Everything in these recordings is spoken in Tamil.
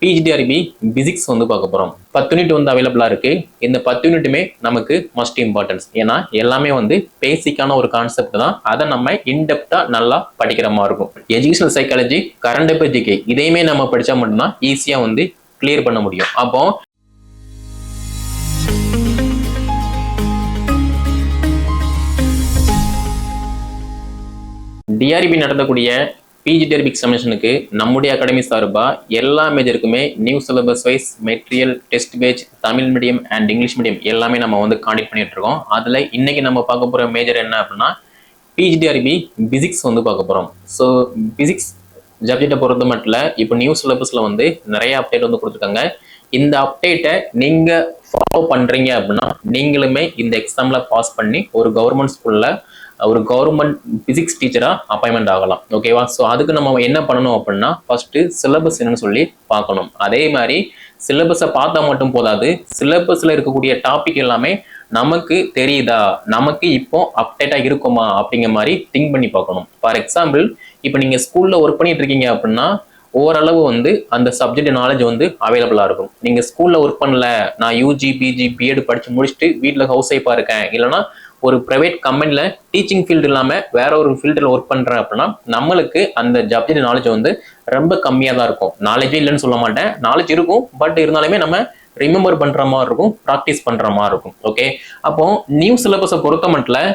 பிஜிடிஆர்பி பிசிக்ஸ் வந்து பார்க்க போகிறோம். 10 யூனிட் வந்து அவைலபிளாக இருக்குது. இந்த 10 யூனிட்டுமே நமக்கு மஸ்ட் இம்பார்ட்டன்ஸ். ஏன்னா எல்லாமே வந்து பேசிக்கான ஒரு கான்செப்ட் தான். அதை நம்ம இன்டெப்த்தாக நல்லா படிக்கிற மாதிரி இருக்கும். Educational psychology, current affairs, GK இதையுமே நம்ம படித்தா மட்டும்தான் ஈஸியாக வந்து கிளியர் பண்ண முடியும். அப்போ டிஆர்பி நடத்தக்கூடிய பிஜிடிஆர்பி எக்ஸாமினேஷனுக்கு நம்முடைய அகாடமி சார்பாக எல்லா மேஜருக்குமே new syllabus wise material, test page, Tamil medium and English medium எல்லாமே நம்ம வந்து காண்டக்ட் பண்ணிட்டு இருக்கோம். அதில் இன்னைக்கு நம்ம பார்க்க போகிற மேஜர் என்ன அப்படின்னா பிஜிடிஆர்பி பிசிக்ஸ் வந்து பார்க்க போகிறோம். ஸோ பிசிக்ஸ் சப்ஜெக்டை பொறுத்த மட்டும் இப்போ நியூ சிலபஸில் வந்து நிறைய அப்டேட் வந்து கொடுத்துருக்காங்க. இந்த அப்டேட்டை நீங்கள் ஃபாலோ பண்ணுறீங்க அப்படின்னா நீங்களுமே இந்த எக்ஸாமில் பாஸ் பண்ணி ஒரு கவர்மெண்ட் ஸ்கூலில் ஒரு கவர்மெண்ட் பிசிக்ஸ் டீச்சராக அப்பாயின்மெண்ட் ஆகலாம். ஓகேவா? ஸோ அதுக்கு நம்ம என்ன பண்ணணும் அப்படின்னா ஃபர்ஸ்ட் சிலபஸ் என்னன்னு சொல்லி பார்க்கணும். அதே மாதிரி சிலபஸை பார்த்தா மட்டும் போதாது, சிலபஸில் இருக்கக்கூடிய டாபிக் எல்லாமே நமக்கு தெரியுதா, நமக்கு இப்போ அப்டேட்டாக இருக்குமா அப்படிங்கிற மாதிரி திங்க் பண்ணி பார்க்கணும். ஃபார் எக்ஸாம்பிள், இப்போ நீங்கள் ஸ்கூலில் ஒர்க் பண்ணிட்டு இருக்கீங்க அப்படின்னா ஓரளவு வந்து அந்த சப்ஜெக்ட் நாலேஜ் வந்து அவைலபிளாக இருக்கும். நீங்கள் ஸ்கூலில் ஒர்க் பண்ணல, நான் யூஜி, பிஜி, பிஎட் படித்து முடிச்சுட்டு வீட்டில் ஹவுஸ் ஒய்ஃபாக இருக்கேன், இல்லைனா ஒரு ப்ரைவேட் கம்பெனியில் டீச்சிங் ஃபீல்டு இல்லாமல் வேற ஒரு ஃபீல்டில் ஒர்க் பண்ணுறேன் அப்படின்னா நம்மளுக்கு அந்த சப்ஜெக்ட் நாலேஜ் வந்து ரொம்ப கம்மியாக தான் இருக்கும். நாலேஜே இல்லைன்னு சொல்ல மாட்டேன், நாலேஜ் இருக்கும், பட் இருந்தாலுமே நம்ம ரிமெம்பர் பண்ணுற மாதிரி இருக்கும், ப்ராக்டிஸ் பண்ணுற மாதிரி இருக்கும். ஓகே, அப்போ நியூ சிலபஸை பொறுத்த மட்டும்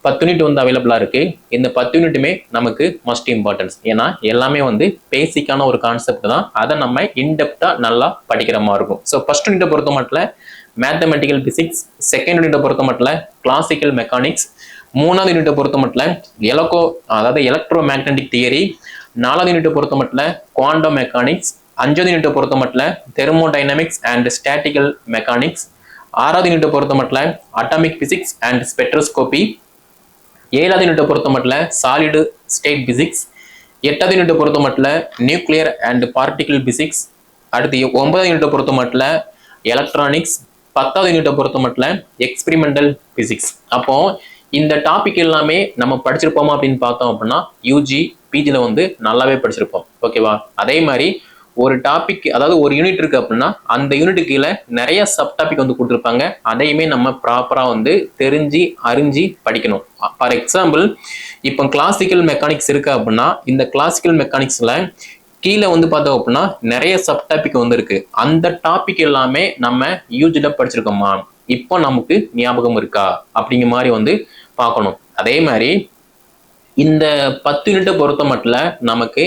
10 யூனிட் வந்து அவைலபிளாக இருக்குது. இந்த 10 யூனிட்டுமே நமக்கு மஸ்ட் இம்பார்ட்டன்ஸ். ஏன்னா எல்லாமே வந்து பேசிக்கான ஒரு கான்செப்ட் தான். அதை நம்ம இன்டெப்த்தாக நல்லா படிக்கிற மாதிரி இருக்கும். ஸோ ஃபர்ஸ்ட் யூனிட்டை பொறுத்த மட்டும் மேத்தமெட்டிக்கல் பிசிக்ஸ், செகண்ட் யூனிட்டை பொறுத்த மட்டும் கிளாசிக்கல் மெக்கானிக்ஸ், மூணாவது யூனிட்டை பொறுத்த மட்டும் எலக்ட்ரோ மேக்னெட்டிக் தியரி, நாலாவது யூனிட்டை பொறுத்த மட்டும் குவாண்டம் மெக்கானிக்ஸ், அஞ்சாவது யூனிட்டை பொறுத்த மட்டும் தெர்மோடைனமிக்ஸ் அண்ட் ஸ்டாட்டிக்கல் மெக்கானிக்ஸ், ஆறாவது யூனிட்டை பொறுத்த மட்டும் அட்டாமிக் பிசிக்ஸ் அண்ட் ஸ்பெக்ட்ரோஸ்கோபி, ஏழாவது யூனிட்டை பொறுத்த மட்டும் சாலிடு ஸ்டேட் பிசிக்ஸ், எட்டாவது யூனிட்டை பொறுத்த மட்டும் நியூக்ளியர் அண்ட் பார்ட்டிகிள் பிசிக்ஸ், அடுத்து 9வது யூனிட்டை பொறுத்த மட்டும் எலக்ட்ரானிக்ஸ், 10வது யூனிட்டை பொறுத்த மட்டும் எக்ஸ்பெரிமெண்டல் பிசிக்ஸ். அப்போ இந்த டாபிக் எல்லாமே நம்ம படிச்சிருப்போமா அப்படின்னு பார்த்தோம் அப்படின்னா யூஜி, பிஜியில் வந்து நல்லாவே படிச்சிருப்போம். ஓகேவா? அதே மாதிரி ஒரு டாபிக், அதாவது ஒரு யூனிட் இருக்கு அப்படின்னா அந்த யூனிட்டுக்கு கீழே நிறைய சப் டாபிக் வந்து கொடுத்துருப்பாங்க. அதையுமே நம்ம ப்ராப்பராக வந்து தெரிஞ்சு அறிஞ்சு படிக்கணும். ஃபார் எக்ஸாம்பிள், இப்போ கிளாசிக்கல் மெக்கானிக்ஸ் இருக்கு அப்படின்னா இந்த கிளாசிக்கல் மெக்கானிக்ஸ்ல கீழே வந்து பார்த்தோம் அப்படின்னா நிறைய சப் டாபிக் வந்து இருக்கு. அந்த டாபிக் எல்லாமே நம்ம யூஜில படிச்சிருக்கோமா, இப்போ நமக்கு ஞாபகம் இருக்கா அப்படிங்கிற மாதிரி வந்து பார்க்கணும். அதே மாதிரி இந்த 10 யூனிட்டை பொறுத்த மட்டும் நமக்கு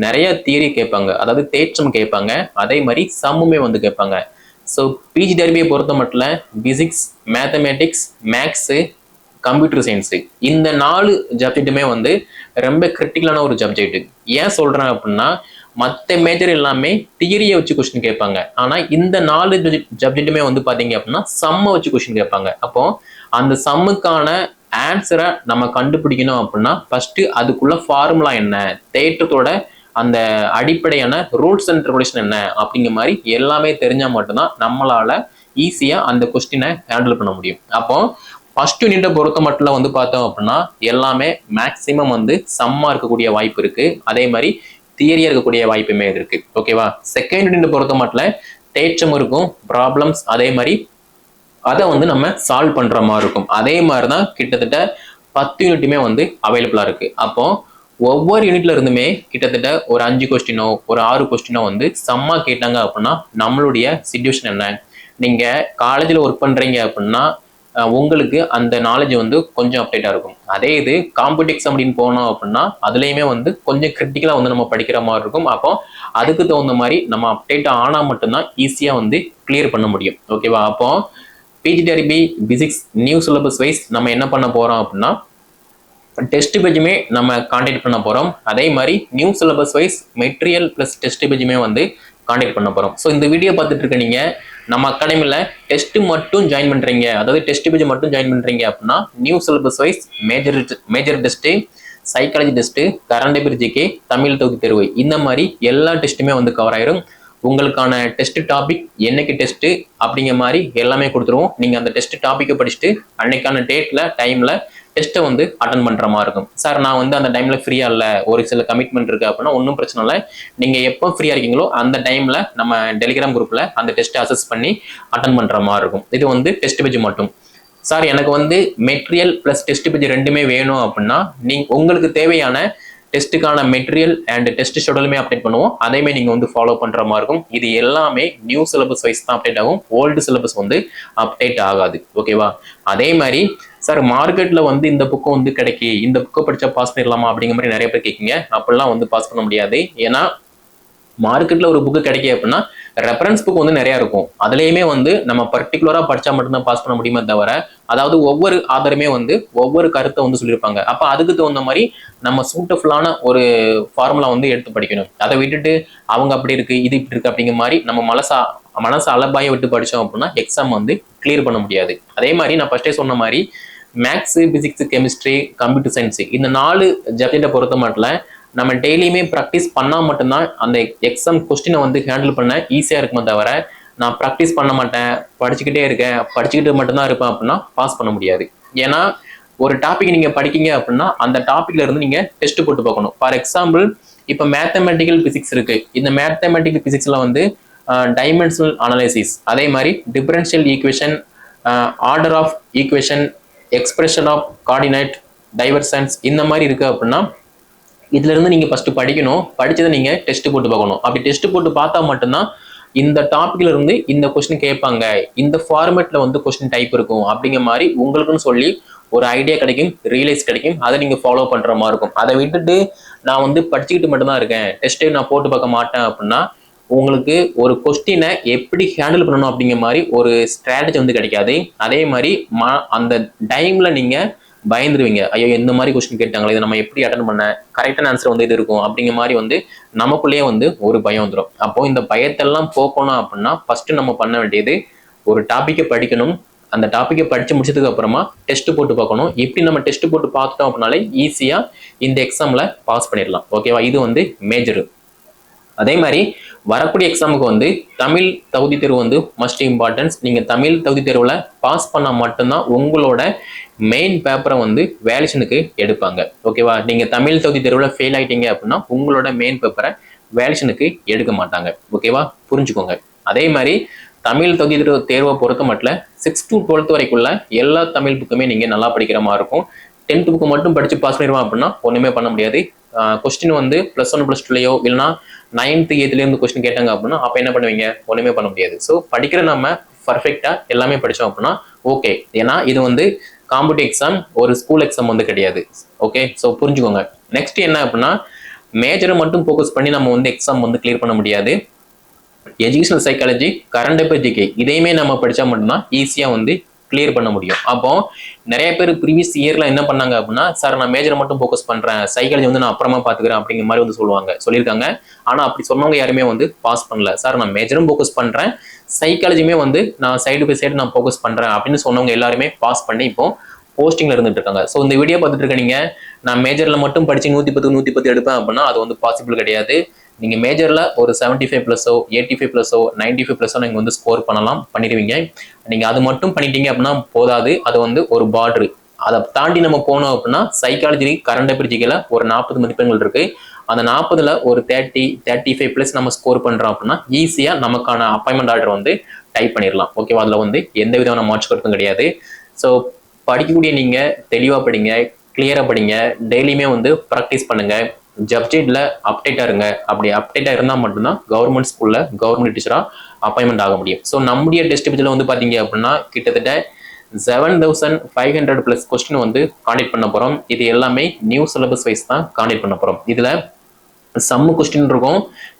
நிறைய தியரி கேட்பாங்க, அதாவது தேற்றம் கேட்பாங்க, அதே மாதிரி சம்முமே வந்து கேட்பாங்க. ஸோ பிஜிடிஆர்பியை பொறுத்த மட்டும் physics, mathematics, maths, computer science இந்த 4 சப்ஜெக்ட்டுமே வந்து ரொம்ப கிரிட்டிக்கலான ஒரு சப்ஜெக்ட். ஏன் சொல்றேன் அப்படின்னா மற்ற மேஜர் எல்லாமே தியரியை வச்சு கொஸ்டின் கேட்பாங்க, ஆனால் இந்த 4 சப்ஜெக்ட்டுமே வந்து பார்த்தீங்க அப்படின்னா சம்மை வச்சு கொஸ்டின் கேட்பாங்க. அப்போ அந்த சம்முக்கான ஆன்சரை நம்ம கண்டுபிடிக்கணும் அப்படின்னா ஃபர்ஸ்ட் அதுக்குள்ள ஃபார்முலா என்ன, தேற்றத்தோட அந்த அடிப்படையான ரூல்ஸ் அண்ட் ரெகுலேஷன் என்ன அப்படிங்கிற மாதிரி எல்லாமே தெரிஞ்சா மட்டும்தான் நம்மளால ஈஸியா அந்த கொஸ்டினை ஹேண்டில் பண்ண முடியும். அப்போ ஃபர்ஸ்ட் யூனிட்டை பொறுத்த மட்டும் வந்து பார்த்தோம் அப்படின்னா எல்லாமே மேக்சிமம் வந்து சம்மா இருக்கக்கூடிய வாய்ப்பு இருக்கு, அதே மாதிரி தியரியா இருக்கக்கூடிய வாய்ப்புமே இருக்கு. ஓகேவா? செகண்ட் யூனிட்டை பொறுத்த மட்டும் தேற்றம் இருக்கும், ப்ராப்ளம்ஸ், அதே மாதிரி அதை வந்து நம்ம சால்வ் பண்ற மாதிரி இருக்கும். அதே மாதிரி தான் கிட்டத்தட்ட 10 யூனிட்டுமே வந்து அவைலபிளா இருக்கு. அப்போ ஒவ்வொரு யூனிட்ல இருந்துமே கிட்டத்தட்ட ஒரு 5 கொஸ்டினோ ஒரு 6 கொஸ்டினோ வந்து சம்மா கேட்டாங்க அப்படின்னா நம்மளுடைய சிச்சுவேஷன் என்ன, நீங்க காலேஜில் ஒர்க் பண்றீங்க அப்படின்னா உங்களுக்கு அந்த நாலேஜ் வந்து கொஞ்சம் அப்டேட்டா இருக்கும். அதே இது காம்படிட்டிவ் எக்ஸாம் அப்படின்னு போனோம் அப்படின்னா அதுலேயுமே வந்து கொஞ்சம் கிரிட்டிக்கலா வந்து நம்ம படிக்கிற மாதிரி இருக்கும். அப்போ அதுக்கு தகுந்த மாதிரி நம்ம அப்டேட் ஆனா மட்டும்தான் ஈஸியா வந்து கிளியர் பண்ண முடியும். ஓகேவா? அப்போ PG TRB physics new syllabus wise நம்ம என்ன பண்ண போறோம் அப்படின்னா டெஸ்ட் பேஜுமே நம்ம கான்டாக்ட் பண்ண போறோம். அதே மாதிரி new syllabus wise material plus test பேஜுமே வந்து கான்டாக்ட் பண்ண போறோம். ஸோ இந்த வீடியோ பார்த்துட்டு இருக்க நீங்க நம்ம அகாடமியில் டெஸ்ட் மட்டும் ஜாயின் பண்றீங்க, அதாவது டெஸ்ட் பேஜ் மட்டும் ஜாயின் பண்றீங்க அப்படின்னா new syllabus wise major test, psychology test, current affairs, GK, Tamil தொகுதி தேர்வு இந்த மாதிரி எல்லா டெஸ்ட்டுமே வந்து கவர் ஆயிரும். உங்களுக்கான டெஸ்ட் டாபிக், என்னைக்கு டெஸ்ட் அப்படிங்கிற மாதிரி எல்லாமே கொடுத்துருவோம். நீங்க அந்த டெஸ்ட் டாபிக்கை படிச்சுட்டு அன்னைக்கான டேட்ல டைம்ல டெஸ்ட்டை வந்து அட்டன் பண்ற மாதிரி இருக்கும். சார் நான் வந்து அந்த டைம்ல ஃப்ரீயா இல்லை, ஒரு சில கமிட்மெண்ட் இருக்கு அப்படின்னா ஒன்றும் பிரச்சனை இல்லை. நீங்க எப்போ ஃப்ரீயா இருக்கீங்களோ அந்த டைம்ல நம்ம டெலிகிராம் குரூப்ல அந்த டெஸ்ட்டை அசஸ் பண்ணி அட்டன் பண்ற மாதிரி இருக்கும். இது வந்து டெஸ்ட் பேஜ் மட்டும். சார் எனக்கு வந்து மெட்டீரியல் பிளஸ் டெஸ்ட் பேஜ் ரெண்டுமே வேணும் அப்படின்னா நீங்க உங்களுக்கு தேவையான டெஸ்ட்டுக்கான மெட்டீரியல் அண்ட் டெஸ்ட் ஷெடியூலுமே அப்டேட் பண்ணுவோம். அதேமே நீங்க வந்து ஃபாலோ பண்ற மாதிரி இருக்கும். இது எல்லாமே நியூ சிலபஸ் வைஸ் தான் அப்டேட் ஆகும். ஓல்டு சிலபஸ் வந்து அப்டேட் ஆகாது. ஓகேவா? அதே மாதிரி சார் மார்க்கெட்ல வந்து இந்த புக்கம் வந்து கிடைக்கி இந்த புக்கை படிச்சா பாஸ் பண்ணிடலாமா அப்படிங்கிற மாதிரி நிறைய பேர் கேட்குங்க. அப்படிலாம் வந்து பாஸ் பண்ண முடியாது. ஏன்னா மார்க்கெட்ல ஒரு புக்கு கிடைக்க அப்படின்னா ரெஃபரன்ஸ் புக் வந்து நிறைய இருக்கும். அதுலயுமே வந்து நம்ம பர்டிகுலரா படிச்சா மட்டும்தான் பாஸ் பண்ண முடியுமே தவிர, அதாவது ஒவ்வொரு ஆதரமே வந்து ஒவ்வொரு கருத்தை வந்து சொல்லியிருப்பாங்க. அப்ப அதுக்கு தகுந்த மாதிரி நம்ம சூட்டபுளான ஒரு ஃபார்முலா வந்து எடுத்து படிக்கணும். அதை விட்டுட்டு அவங்க அப்படி இருக்கு இது இப்படி இருக்கு அப்படிங்கிற மாதிரி நம்ம மனசு அலபாய விட்டு படிச்சோம் அப்படின்னா எக்ஸாம் வந்து கிளியர் பண்ண முடியாது. அதே மாதிரி நான் ஃபர்ஸ்டே சொன்ன மாதிரி maths, physics, chemistry, computer science இந்த 4 சப்ஜெக்டை பொறுத்த மட்டும் நம்ம டெய்லியுமே ப்ராக்டிஸ் பண்ணா மட்டும்தான் அந்த எக்ஸாம் கொஸ்டினை வந்து ஹேண்டில் பண்ண ஈஸியா இருக்குமே தவிர, நான் ப்ராக்டிஸ் பண்ண மாட்டேன், படிச்சுக்கிட்டே இருக்கேன், படிச்சுக்கிட்டு மட்டும்தான் இருப்பேன் அப்படின்னா பாஸ் பண்ண முடியாது. ஏன்னா ஒரு டாபிக் நீங்க படிக்கீங்க அப்படின்னா அந்த டாபிக்ல இருந்து நீங்க டெஸ்ட் போட்டு பார்க்கணும். ஃபார் எக்ஸாம்பிள் இப்போ மேத்தமெட்டிக்கல் பிசிக்ஸ் இருக்கு. இந்த மேத்தமெட்டிக்கல் பிசிக்ஸ்ல வந்து டைமென்ஷனல் அனாலிசிஸ், அதே மாதிரி differential equation, order of equation, expression of coordinate, divergence இந்த மாதிரி இருக்கு அப்படின்னா இதுல இருந்து நீங்க ஃபர்ஸ்ட் படிக்கணும். படிச்சதை நீங்க டெஸ்ட் போட்டு பார்க்கணும். அப்படி டெஸ்ட் போட்டு பார்த்தா மட்டும்தான் இந்த டாபிக்ல இருந்து இந்த கொஸ்டின் கேட்பாங்க, இந்த ஃபார்மேட்ல வந்து கொஸ்டின் டைப் இருக்கும் அப்படிங்கிற மாதிரி உங்களுக்குன்னு சொல்லி ஒரு ஐடியா கிடைக்கும், ரியலைஸ் கிடைக்கும். அதை நீங்க ஃபாலோ பண்ற மாதிரி இருக்கும். அதை விட்டுட்டு நான் வந்து படிச்சுக்கிட்டு மட்டும்தான் இருக்கேன், டெஸ்ட்டே நான் போட்டு பார்க்க மாட்டேன் அப்படின்னா உங்களுக்கு ஒரு கொஸ்டினை எப்படி ஹேண்டில் பண்ணணும் அப்படிங்கிற மாதிரி ஒரு ஸ்ட்ராட்டஜி வந்து கிடைக்காது. அதே மாதிரி அந்த டைம்ல நீங்க பயந்துருவீங்க. ஐயோ இந்த மாதிரி கொஸ்டின் கேட்டாங்களே, இதை நம்ம எப்படி அட்டன் பண்ண, கரெக்டான ஆன்சர் வந்து இது இருக்கும் அப்படிங்கிற மாதிரி வந்து நமக்குள்ளேயே வந்து ஒரு பயம் வந்துடும். அப்போ இந்த பயத்தெல்லாம் போக்கணும் அப்படின்னா ஃபர்ஸ்ட் நம்ம பண்ண வேண்டியது ஒரு டாப்பிக்கை படிக்கணும். அந்த டாப்பிக்கை படிச்சு முடிச்சதுக்கு அப்புறமா டெஸ்ட் போட்டு பார்க்கணும். எப்படி நம்ம டெஸ்ட் போட்டு பார்த்துட்டோம் அப்படின்னாலே ஈஸியா இந்த எக்ஸாம்ல பாஸ் பண்ணிடலாம். ஓகேவா? இது வந்து மேஜர். அதே மாதிரி வரக்கூடிய எக்ஸாமுக்கு வந்து தமிழ் தகுதி தேர்வு வந்து மஸ்ட் இம்பார்ட்டன்ஸ். நீங்க தமிழ் தகுதி தேர்வுல பாஸ் பண்ணா மட்டும்தான் உங்களோட மெயின் பேப்பரை வந்து வேலிஷனுக்கு எடுப்பாங்க. ஓகேவா? நீங்க தமிழ் தகுதி தேர்வுல ஃபெயில் ஆயிட்டீங்க அப்படின்னா உங்களோட மெயின் பேப்பரை வேலிஷனுக்கு எடுக்க மாட்டாங்க. ஓகேவா? புரிஞ்சுக்கோங்க. அதே மாதிரி தமிழ் தகுதி தேர்வை பொறுத்த மட்டும் 6 to 12 வரைக்குள்ள எல்லா தமிழ் புக்குமே நீங்க நல்லா படிக்கிற மாதிரி இருக்கும். 10th புக்கு மட்டும் படிச்சு பாஸ் பண்ணிடுவோம் அப்படின்னா ஒண்ணுமே பண்ண முடியாது. கொஸ்டின் வந்து +1 +2லயோ இல்லைன்னா 9th 8th இருந்து கொஸ்டின் கேட்டாங்க அப்படின்னா அப்ப என்ன பண்ணுவீங்க? ஒண்ணுமே பண்ண முடியாது. ஸோ படிக்கிற நம்ம பர்ஃபெக்டா எல்லாமே படிச்சோம் அப்படின்னா ஓகே. ஏன்னா இது வந்து காம்படிட்டிவ் எக்ஸாம், ஒரு ஸ்கூல் எக்ஸாம் வந்து கிடையாது. ஓகே, ஸோ புரிஞ்சுக்கோங்க. நெக்ஸ்ட் என்ன அப்படின்னா மேஜரை மட்டும் ஃபோக்கஸ் பண்ணி நம்ம வந்து எக்ஸாம் வந்து கிளியர் பண்ண முடியாது. Educational psychology, current affair, GK இதையுமே நம்ம படிச்சா மட்டும்தான் ஈஸியா வந்து கிளியர் பண்ண முடியும். அப்போ நிறைய பேர் ப்ரீவியஸ் இயர்ல என்ன பண்ணாங்க அப்படின்னா, சார் நான் மேஜரை மட்டும் ஃபோக்கஸ் பண்றேன், சைக்காலஜி வந்து நான் அப்புறமா பாத்துக்கிறேன் அப்படிங்கிற மாதிரி வந்து சொல்லியிருக்காங்க. ஆனா அப்படி சொன்னவங்க யாருமே வந்து பாஸ் பண்ணல. சார் நான் மேஜரும் ஃபோக்கஸ் பண்றேன், சைக்காலஜியுமே வந்து நான் சைடு பை சைடு நான் ஃபோக்கஸ் பண்றேன் அப்படின்னு சொன்னவங்க எல்லாருமே பாஸ் பண்ணி இப்போ போஸ்டிங்ல இருந்துட்டு இருக்காங்க. ஸோ இந்த வீடியோ பார்த்துட்டு இருக்க நீங்க நான் மேஜர்ல மட்டும் படிச்சு 110 எடுப்பேன் அப்படின்னா அது வந்து பாசிபிள் கிடையாது. நீங்க மேஜர்ல ஒரு 75+ஓ 85+ஓ 95+ஓ நீங்க வந்து ஸ்கோர் பண்ணிடுவீங்க. நீங்க அது மட்டும் பண்ணிட்டீங்க அப்படின்னா போதாது. அது வந்து ஒரு பார்டர். அதை தாண்டி நம்ம போனோம் அப்படின்னா சைக்காலஜி, கரண்ட் அஃபேர், ஜிகேல ஒரு 40 மதிப்பெண்கள் இருக்கு. அந்த 40ல ஒரு 30-35+ நம்ம ஸ்கோர் பண்றோம் அப்படின்னா ஈஸியா நமக்கான அப்பாயின்மெண்ட் ஆர்டர் வந்து டைப் பண்ணிடலாம். ஓகேவா? அதுல வந்து எந்த விதமான மாற்று கருத்தும் கிடையாது. ஸோ படிக்கக்கூடிய நீங்க தெளிவா படிங்க, கிளியரா படிங்க, டெய்லியுமே வந்து ப்ராக்டிஸ் பண்ணுங்க, சப்ஜெக்ட்ல அப்டேட்டா இருங்க. அப்படி அப்டேட்டா இருந்தால் மட்டும்தான் கவர்மெண்ட் ஸ்கூல்ல கவர்மெண்ட் டீச்சரா அப்பாயின்மெண்ட் ஆக முடியும். ஸோ நம்முடைய டெஸ்ட் பேஜ்ல வந்து பாத்தீங்க அப்படின்னா கிட்டத்தட்ட 7500+ கொஸ்டின் வந்து காண்டக்ட் பண்ண போறோம். இது எல்லாமே நியூ சிலபஸ் வைஸ் தான் காண்டக்ட் பண்ண போறோம். இதுல சம்மு கொஸ்டின் இருக்கும்,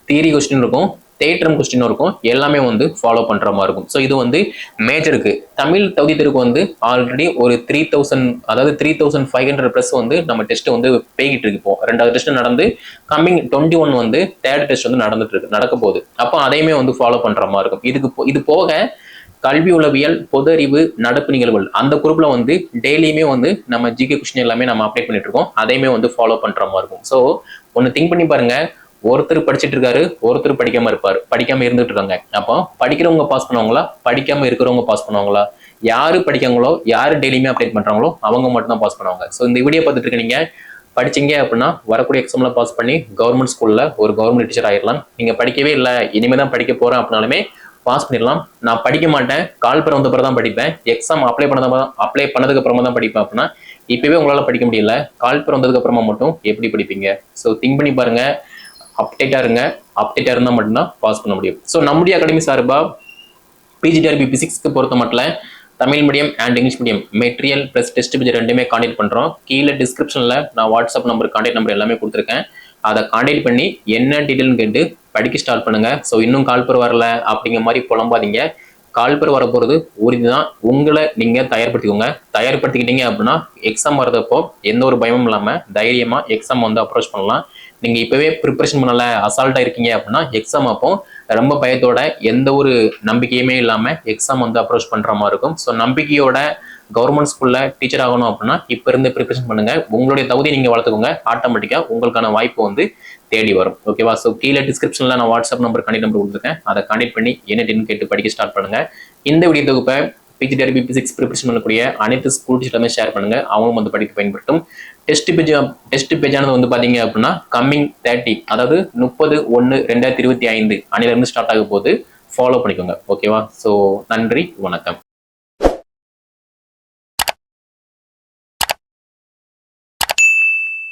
தியரி கொஸ்டின் இருக்கும், தேட்டரம் கொஸ்டின் இருக்கும், எல்லாமே வந்து ஃபாலோ பண்ற மாதிரி இருக்கும். ஸோ இது வந்து மேஜருக்கு. தமிழ் தகுதி தேர்வுக்கு வந்து ஆல்ரெடி ஒரு 3000 அதாவது 3500+ வந்து நம்ம டெஸ்ட் வந்து போய்கிட்டு இருக்கு. இப்போ 2வது டெஸ்ட் நடந்து கம்மிங் 21 வந்து 3rd டெஸ்ட் வந்து நடக்க போகுது. அப்போ அதையுமே வந்து ஃபாலோ பண்ற மாதிரி இருக்கும். இது போக கல்வி உளவியல், பொது அறிவு, நடப்பு நிகழ்வுகள் அந்த குரூப்ல வந்து டெய்லியுமே வந்து நம்ம ஜிகே கொஸ்டின் எல்லாமே நம்ம அப்டேட் பண்ணிட்டு இருக்கோம். அதையுமே வந்து ஃபாலோ பண்ற மாதிரி இருக்கும். ஸோ ஒன்னு திங்க் பண்ணி பாருங்க, ஒருத்தர் படிச்சுட்டு இருக்காரு, ஒருத்தர் படிக்காம இருந்துட்டு இருக்காங்க. அப்போ படிக்கிறவங்க பாஸ் பண்ணுவாங்களா, படிக்காம இருக்கிறவங்க பாஸ் பண்ணுவாங்களா? யாரு படிக்காங்களோ யாரு டெய்லியுமே அப்டேட் பண்றாங்களோ அவங்க மட்டும் தான் பாஸ் பண்ணுவாங்க. ஸோ இந்த வீடியோ பார்த்துட்டு இருக்க நீங்க படிச்சீங்க அப்படின்னா வரக்கூடிய எக்ஸாம்ல பாஸ் பண்ணி கவர்மெண்ட் ஸ்கூல்ல ஒரு கவர்மெண்ட் டீச்சர் ஆயிடலாம். நீங்க படிக்கவே இல்லை இனிமே தான் படிக்க போறேன் அப்படின்னாலுமே பாஸ் பண்ணிடலாம். நான் படிக்க மாட்டேன், கால்பரம் வந்த பிறகு தான் படிப்பேன், எக்ஸாம் அப்ளை பண்ணதுக்கு அப்புறமா தான் படிப்பேன் அப்படின்னா இப்பவே உங்களால படிக்க முடியல, கால்பரம் வந்ததுக்கு அப்புறமா மட்டும் எப்படி படிப்பீங்க? ஸோ திங்க் பண்ணி பாருங்க, அப்டேட்டா இருங்க. அப்டேட்டா இருந்தா மட்டும்தான் பாஸ் பண்ண முடியும். ஸோ நம்முடைய அகாடமி சார்பா பிஜிடிஆர்பி பிசிக்ஸ்க்கு பொறுத்த மட்டும் Tamil medium and English medium material plus test page ரெண்டுமே கான்டெக்ட் பண்றோம். கீழே டிஸ்கிரிப்ஷன்ல நான் வாட்ஸ்அப் நம்பர், கான்டெக்ட் நம்பர் எல்லாமே கொடுத்துருக்கேன். அதை கான்டெக்ட் பண்ணி என்ன டீட்டெயில்னு கேட்டு படிக்க ஸ்டார்ட் பண்ணுங்க. ஸோ இன்னும் கால்பர் வரல அப்படிங்கிற மாதிரி புலம்பாதீங்க. கால்பர் வர போகிறது உறுதி தான். உங்களை நீங்க தயார்படுத்திக்கோங்க. தயார்படுத்திக்கிட்டீங்க அப்படின்னா எக்ஸாம் வரதப்போ எந்த ஒரு பயமும் இல்லாமல் தைரியமா எக்ஸாம் வந்து அப்ரோச் பண்ணலாம். நீங்க இப்பவே ப்ரிப்பரேஷன் பண்ணல, அசால்ட்டா இருக்கீங்க அப்படின்னா எக்ஸாம் அப்போ ரொம்ப பயத்தோட எந்த ஒரு நம்பிக்கையுமே இல்லாம எக்ஸாம் வந்து அப்ரோச் பண்ற மாதிரி இருக்கும். ஸோ நம்பிக்கையோட கவர்மெண்ட் ஸ்கூல்ல டீச்சர் ஆகணும் அப்படின்னா இப்ப இருந்து ப்ரிப்பரேஷன் பண்ணுங்க. உங்களுடைய தகுதியை நீங்க வளர்த்துக்கோங்க. ஆட்டோமேட்டிக்கா உங்களுக்கான வாய்ப்பு வந்து தேடி வரும். ஓகேவா? ஸோ கீழே டிஸ்கிரிப்ஷன்ல நான் வாட்ஸ்அப் நம்பர், கான்டெக்ட் நம்பர் கொடுத்துருக்கேன். அதை கான்டெக்ட் பண்ணி என்ன கேட்டு படிக்க ஸ்டார்ட் பண்ணுங்க. இந்த வீடியோ தொகுப்பை பிஜிடிஆர்பி பிசிக்ஸ் ப்ரிப்பரேஷன் பண்ணக்கூடிய அனைத்து ஸ்கூல் டீச்சருமே ஷேர் பண்ணுங்க. அவங்களும் வந்து படிக்க பயன்படுத்தும். டெஸ்ட் பேஜானது வந்து பாத்தீங்க அப்படின்னா கம்மிங் 30, அதாவது 30/1/2025 அன்னிலிருந்து ஸ்டார்ட் ஆக போது ஃபாலோ பண்ணிக்கோங்க. ஓகேவா? ஸோ நன்றி, வணக்கம்.